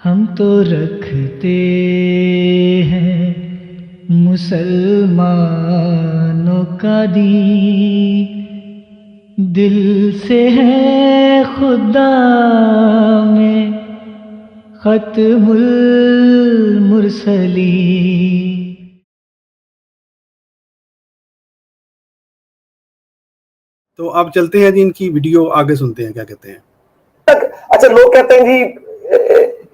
ہم تو رکھتے ہیں مسلمانوں کا دین، دل سے ہے خدا میں ختم المرسلین۔ تو اب چلتے ہیں جی ان کی ویڈیو آگے سنتے ہیں کیا کہتے ہیں۔ اچھا لوگ کہتے ہیں جی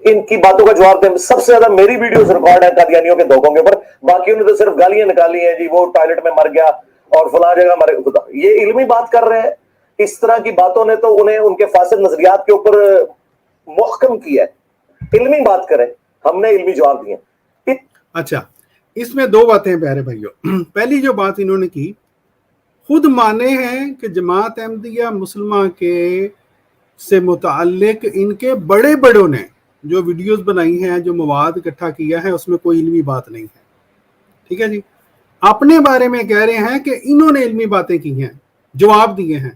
ان کی باتوں کا جواب دیں، سب سے زیادہ میری ویڈیوز ریکارڈ ہیں قادیانیوں کے دھوکوں کے اوپر، باقیوں نے تو صرف گالیاں نکالی ہیں جی وہ ٹوائلٹ میں مر گیا اور فلاں جگہ مر گیا۔ یہ علمی بات کر رہے ہیں، اس طرح کی باتوں نے تو انہیں ان کے فاسد نظریات کے اوپر محکم کیا ہے۔ علمی بات کریں، ہم نے علمی جواب دیے۔ اچھا اس میں دو باتیں ہیں پیارے بھائیوں۔ پہلی جو بات انہوں نے کی، خود مانے ہیں کہ جماعت احمدیہ مسلمہ کے سے متعلق ان کے بڑے بڑوں نے جو ویڈیوز بنائی ہیں، جو مواد اکٹھا کیا ہے، اس میں کوئی علمی بات نہیں ہے، ٹھیک ہے جی۔ اپنے بارے میں کہہ رہے ہیں کہ انہوں نے علمی باتیں کی ہیں، جواب دیے ہیں۔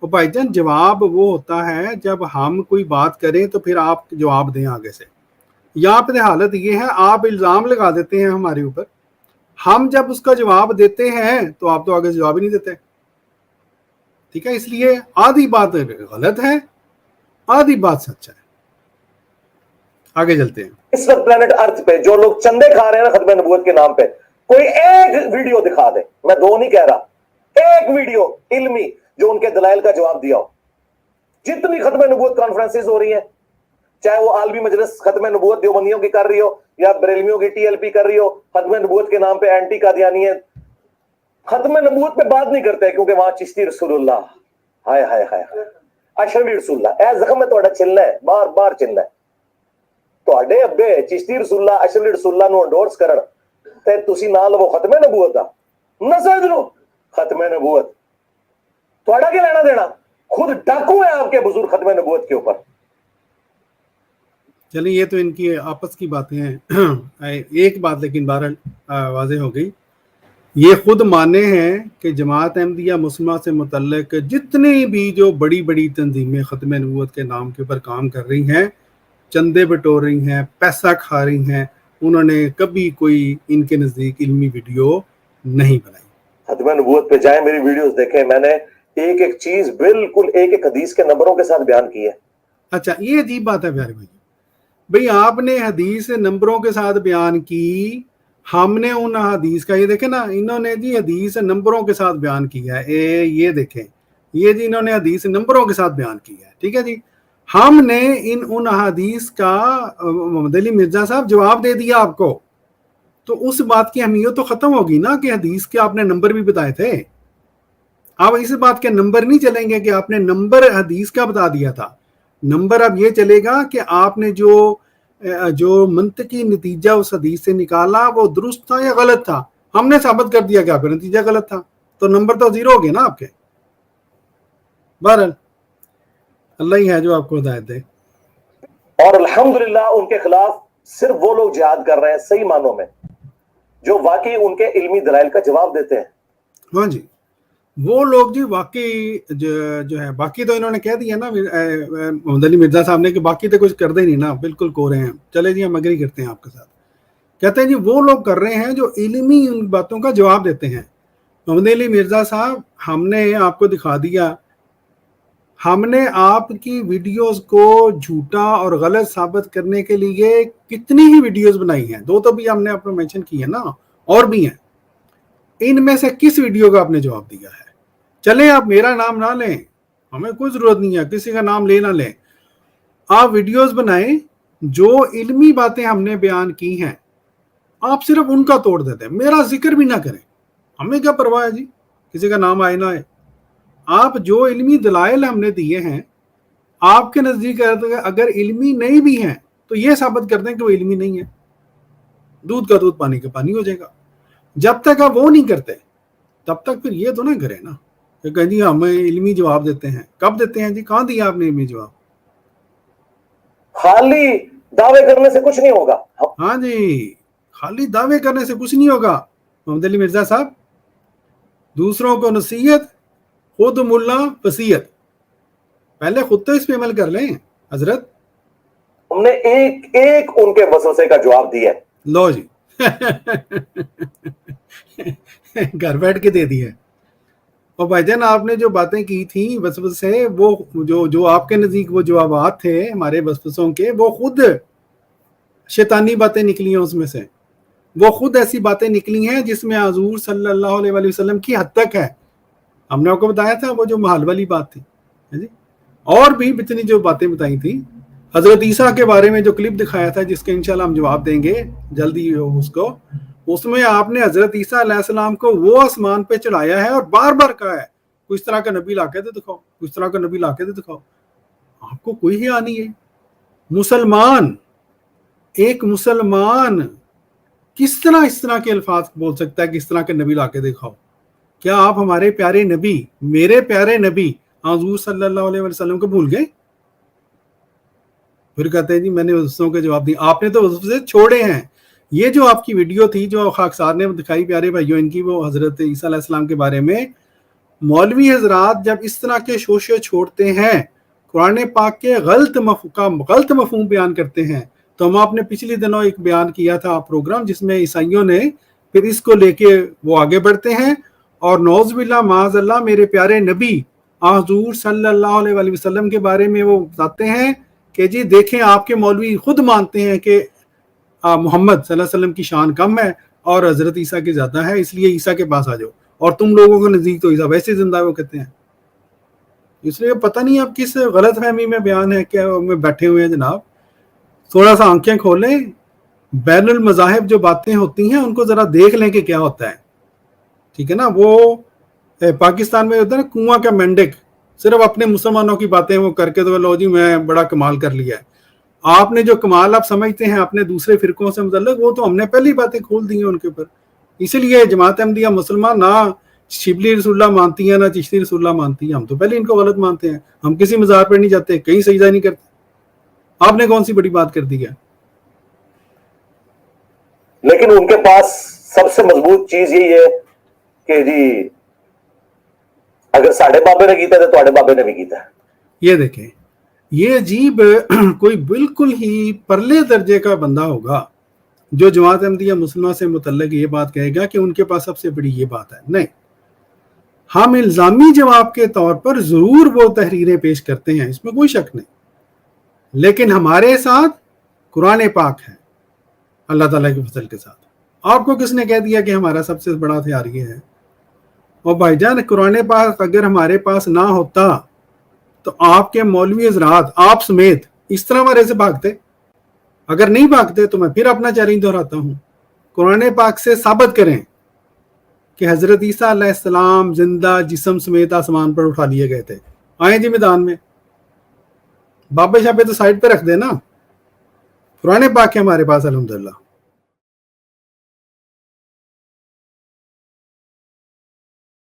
اور بھائی جان جواب وہ ہوتا ہے جب ہم کوئی بات کریں تو پھر آپ جواب دیں آگے سے۔ یہاں پہ حالت یہ ہے آپ الزام لگا دیتے ہیں ہمارے اوپر، ہم جب اس کا جواب دیتے ہیں تو آپ تو آگے جواب ہی نہیں دیتے، ٹھیک ہے۔ اس لیے آدھی بات غلط ہے، آدھی بات سچ ہے۔ آگے چلتے ہیں۔ اس وقت پلانٹ ارتھ پہ جو لوگ چندے کھا رہے ہیں نا ختم نبوت کے نام پہ، کوئی ایک ویڈیو دکھا دے، میں دو نہیں کہہ رہا، ایک ویڈیو علمی جو ان کے دلائل کا جواب دیا ہو۔ جتنی ختم نبوت کانفرنسز ہو رہی ہیں، چاہے وہ عالمی مجلس ختم نبوت دیوبندیوں کی کر رہی ہو یا بریلویوں کی TLP کر رہی ہو، ختم نبوت کے نام پہ اینٹی قادیانی ہے، ختم نبوت پہ بات نہیں کرتے کیونکہ وہاں چشتی رسول اللہ، ہائے ہائے ہائے اشرفی رسول اللہ، اے زخم میں تھوڑا چلنا ہے، بار بار چلنا ہے تواڈے ابے چشتی رسول اللہ اشرفی رسول اللہ نو انڈورس کرن تے تسی نہ لو ختم نبوت دا، نہ سمجھ لو ختم نبوت تواڈا کیا لینا دینا، خود ڈاکو ہے آپ کے بزرگ ختم نبوت کے اوپر۔ چلیے یہ تو ان کی آپس کی باتیں ہیں۔ ایک بات لیکن بہرحال واضح ہو گئی، یہ خود مانے ہیں کہ جماعت احمدیہ مسلمہ سے متعلق جتنی بھی جو بڑی بڑی تنظیمیں ختم نبوت کے نام کے اوپر کام کر رہی ہیں، چندے بٹور رہی ہیں، پیسہ کھا رہی ہیں، انہوں نے کبھی کوئی ان کے نزدیک علمی ویڈیو نہیں بنائی۔ ختم نبوت پہ جائیں، میری ویڈیوز دیکھیں، میں نے ایک ایک چیز بالکل ایک ایک حدیث کے نمبروں کے ساتھ بیان کی ہے۔ اچھا یہ عجیب بات ہے پیارے بھائی آپ نے حدیث نمبروں کے ساتھ بیان کی، ہم نے ان حدیث کا یہ دیکھیں نا، انہوں نے جی حدیث نمبروں کے ساتھ بیان کیا ہے، یہ دیکھیں یہ جی انہوں نے حدیث نمبروں کے ساتھ بیان کیا ہے، ٹھیک ہے جی۔ ہم نے ان حدیث کا محمد علی مرزا صاحب جواب دے دیا آپ کو، تو اس بات کی اہمیت تو ختم ہوگی نا کہ حدیث کے آپ نے نمبر بھی بتائے تھے۔ اب اس بات کے نمبر نہیں چلیں گے کہ آپ نے نمبر حدیث کا بتا دیا تھا، نمبر اب یہ چلے گا کہ آپ نے جو منطقی نتیجہ اس حدیث سے نکالا وہ درست تھا یا غلط تھا، ہم نے ثابت کر دیا کہ آپ کا نتیجہ غلط تھا، تو نمبر تو زیرو ہو گئے نا آپ کے۔ بہرحال اللہ ہی ہے جو آپ کو ہدایت دے۔ اور الحمدللہ ان کے خلاف صرف وہ لوگ جہاد کر رہے ہیں صحیح معنوں میں جو واقعی ان کے علمی دلائل کا جواب دیتے ہیں۔ ہاں جی وہ لوگ جی واقعی جو ہے، باقی تو انہوں نے کہہ دیا نا محمد علی مرزا صاحب نے کہ باقی تو کچھ کر دے نہیں نا، بالکل کو رہے ہیں۔ چلے جی ہم اگری کرتے ہیں آپ کے ساتھ، کہتے ہیں جی وہ لوگ کر رہے ہیں جو علمی ان باتوں کا جواب دیتے ہیں۔ محمد علی مرزا صاحب ہم نے آپ کو دکھا دیا، ہم نے آپ کی ویڈیوز کو جھوٹا اور غلط ثابت کرنے کے لیے کتنی ہی ویڈیوز بنائی ہیں، دو تو بھی ہم نے آپ کو مینشن کی ہے نا، اور بھی ہیں۔ ان میں سے کس ویڈیو کا آپ نے جواب دیا ہے؟ چلیں آپ میرا نام نہ لیں، ہمیں کوئی ضرورت نہیں ہے کسی کا نام لے نہ لیں، آپ ویڈیوز بنائیں جو علمی باتیں ہم نے بیان کی ہیں، آپ صرف ان کا توڑ دیتے ہیں، میرا ذکر بھی نہ کریں، ہمیں کیا پرواہ ہے جی کسی کا نام آئے نہ آئے۔ آپ جو علمی دلائل ہم نے دیے ہیں آپ کے نزدیک اگر علمی نہیں بھی ہیں تو یہ ثابت کر دیں کہ وہ علمی نہیں ہے، دودھ کا دودھ پانی کا پانی ہو جائے گا۔ جب تک آپ وہ نہیں کرتے تب تک پھر یہ تو نہ کریں نا کہ کہیں جی ہمیں علمی جواب دیتے ہیں۔ کب دیتے ہیں جی؟ کہاں دیا آپ نے علمی جواب؟ خالی دعوے کرنے سے کچھ نہیں ہوگا۔ ہاں جی خالی دعوے کرنے سے کچھ نہیں ہوگا محمد علی مرزا صاحب، دوسروں کو نصیحت، خود ملا وصیت، پہلے خود تو اس پہ عمل کر لیں حضرت۔ ہم نے ایک ایک ان کے وسوسے کا جواب دیا ہے. لو جی گھر بیٹھ کے دے دی ہے. اور بھائی جان آپ نے جو باتیں کی تھیں وسوسے، وہ جو آپ کے نزدیک وہ جوابات تھے ہمارے وسوسوں کے، وہ خود شیطانی باتیں نکلی ہیں اس میں سے. وہ خود ایسی باتیں نکلی ہیں جس میں حضور صلی اللہ علیہ وآلہ وسلم کی حد تک ہے. ہم نے آپ کو بتایا تھا وہ جو محال والی بات تھی جی، اور بھی اتنی جو باتیں بتائی تھیں. حضرت عیسیٰ کے بارے میں جو کلپ دکھایا تھا جس کے انشاءاللہ ہم جواب دیں گے جلدی اس میں آپ نے حضرت عیسیٰ علیہ السلام کو وہ آسمان پہ چڑھایا ہے اور بار بار کہا ہے کوئی اس طرح کا نبی لا کے دے دکھاؤ، کوئی اس طرح کا نبی لا کے دے دکھاؤ. آپ کو کوئی حیا نہیں ہے. مسلمان، ایک مسلمان کس طرح اس طرح کے الفاظ بول سکتا ہے کہ اس طرح کے نبی لا کے دکھاؤ؟ کیا آپ ہمارے پیارے نبی، میرے پیارے نبی حضور صلی اللہ علیہ وسلم کو بھول گئے؟ پھر کہتے ہیں جی میں نے وسوسوں کے جواب دی. آپ نے تو وسوسے چھوڑے ہیں. یہ جو آپ کی ویڈیو تھی جو خاکسار نے دکھائی پیارے بھائیوں ان کی، وہ حضرت عیسیٰ علیہ السلام کے بارے میں، مولوی حضرات جب اس طرح کے شوشے چھوڑتے ہیں، قرآن پاک کے غلط مفہوم بیان کرتے ہیں، تو ہم آپ نے پچھلی دنوں ایک بیان کیا تھا پروگرام جس میں عیسائیوں نے پھر اس کو لے کے وہ آگے بڑھتے ہیں اور نعوذ باللہ معاذ اللہ میرے پیارے نبی حضور صلی اللہ علیہ وآلہ وسلم کے بارے میں وہ بتاتے ہیں کہ جی دیکھیں آپ کے مولوی خود مانتے ہیں کہ محمد صلی اللہ علیہ وسلم کی شان کم ہے اور حضرت عیسیٰ کی زیادہ ہے، اس لیے عیسیٰ کے پاس آ جاؤ، اور تم لوگوں کے نزدیک تو عیسیٰ ویسے زندہ ہے وہ کہتے ہیں. اس لیے پتہ نہیں آپ کس غلط فہمی میں بیان ہے کہ میں بیٹھے ہوئے ہیں. جناب تھوڑا سا آنکھیں کھولیں، بین المذاہب جو باتیں ہوتی ہیں ان کو ذرا دیکھ لیں کہ کیا ہوتا ہے. ٹھیک ہے نا؟ وہ پاکستان میں ہوتا ہے نا کنواں کا مینڈک، صرف اپنے مسلمانوں کی باتیں وہ کر کے تو لو جی میں بڑا کمال کر لیا ہے. آپ نے جو کمال آپ سمجھتے ہیں اپنے دوسرے فرقوں سے متعلق، وہ تو ہم نے پہلی باتیں کھول دی ہیں ان کے اوپر. اسی لیے جماعت احمدیہ مسلمان نہ شبلی رسول اللہ مانتی ہیں نہ چشتی رسول اللہ مانتی ہیں. ہم تو پہلے ان کو غلط مانتے ہیں. ہم کسی مزار پر نہیں جاتے، کہیں سجدہ نہیں کرتے. آپ نے کون سی بڑی بات کر دی ہے؟ لیکن ان کے پاس سب سے مضبوط چیز یہی ہے کہ جی اگر ساڑھے بابے نے کیتا تو تواڈے بابے نے بھی کیتا. یہ دیکھیں، یہ عجیب کوئی بالکل ہی پرلے درجے کا بندہ ہوگا جو جماعت احمدیہ مسلمہ سے متعلق یہ بات کہے گا کہ ان کے پاس سب سے بڑی یہ بات ہے. نہیں، ہم الزامی جواب کے طور پر ضرور وہ تحریریں پیش کرتے ہیں، اس میں کوئی شک نہیں، لیکن ہمارے ساتھ قرآن پاک ہے اللہ تعالیٰ کے فضل کے ساتھ. آپ کو کس نے کہہ دیا کہ ہمارا سب سے بڑا ہتھیار یہ ہے؟ اور بھائی جان قرآن پاک اگر ہمارے پاس نہ ہوتا تو آپ کے مولوی حضرات آپ سمیت اس طرح ہمارے سے بھاگتے. اگر نہیں بھاگتے تو میں پھر اپنا چیلنج دہراتا ہوں، قرآن پاک سے ثابت کریں کہ حضرت عیسیٰ علیہ السلام زندہ جسم سمیت آسمان پر اٹھا لیے گئے تھے. آئیں جی میدان میں، بابے شابے تو سائڈ پہ رکھ دے نا، قرآن پاک ہے ہمارے پاس الحمدللہ.